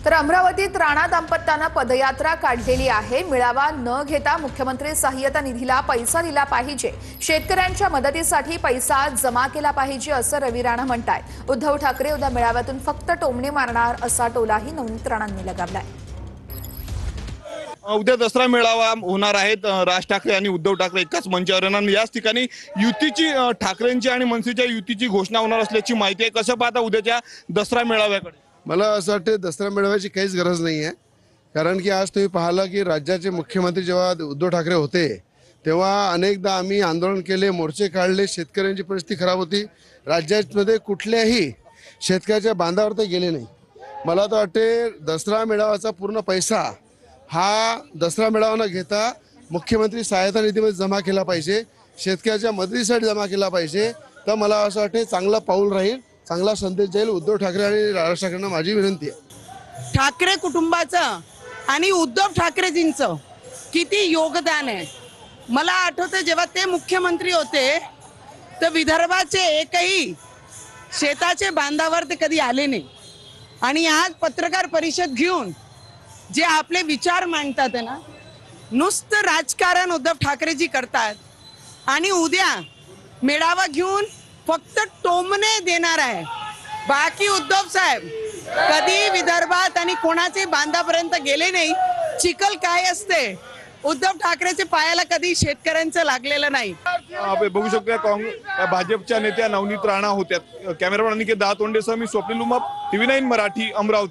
तर अमरावतीत राणा दाम्पत्यानं पदयात्रा काढलेली आहे। मिळावा न घेता मुख्यमंत्री सहाय्यता निधीला पैसा दिला पाहिजे, शेतकऱ्यांच्या मदतीसाठी पैसा जमा केला पाहिजे असं रवी राणा म्हणतात। उद्धव ठाकरे उद्या मेळाव्यातून फक्त टोमणे मारणार असा टोलाही नवनीत राणांनी लगावलाय। उद्या दसरा मेळावा होणार आहे। राज ठाकरे आणि उद्धव ठाकरे एकाच मंचावर येणार। याच ठिकाणी युतीची ठाकरेंची आणि मनसेच्या युतीची घोषणा होणार असल्याची माहिती आहे। कसं पाहता उद्याच्या दसरा मेळाव्याकडे? मला असं वाटतं दसरा मेळाव्याची काहीच गरज नाही आहे, कारण की आज तुम्ही पाहिलं की राज्याचे मुख्यमंत्री जेव्हा उद्धव ठाकरे होते तेव्हा अनेकदा आम्ही आंदोलन केले, मोर्चे काढले, शेतकऱ्यांची परिस्थिती खराब होती। राज्यामध्ये कुठल्याही शेतकऱ्याच्या बांधावर ते गेले नाही। मला तर वाटते दसरा मेळाव्याचा पूर्ण पैसा हा दसरा मेळावा न घेता मुख्यमंत्री सहायता निधीमध्ये जमा केला पाहिजे, शेतकऱ्याच्या मदतीसाठी जमा केला पाहिजे। तर मला असं वाटते चांगला पाऊल राहील, चांगला संदेश जाईल। उद्धव ठाकरे आणि राज ठाकरेंना माझी विनंती आहे, ठाकरे कुटुंबाचं आणि उद्धव ठाकरेजींचं किती योगदान आहे। मला आठवतं जेव्हा ते मुख्यमंत्री होते तर विदर्भाचे एकही शेताचे बांधावर ते कधी आले नाही। आणि आज पत्रकार परिषद घेऊन जे आपले विचार मांडतात ना, नुसतं राजकारण उद्धव ठाकरेजी करतात आणि उद्या मेळावा घेऊन फक्त टोमणे देणार आहे। बाकी उद्धव साहेब कधी विदर्भात आणि कोणाचे बांधापर्यंत गेले नाही। चिखल काय असते उद्धव ठाकरेचे पायाला कधी शेतकऱ्यांचं लागलेलं नाही। आपण बघू शकतो भाजपच्या नेत्या नवनीत राणा होत्या। कॅमेरामॅन अनिकेत दातोंडेसह मी स्वप्नील उमाप, TV9 मराठी, अमरावती।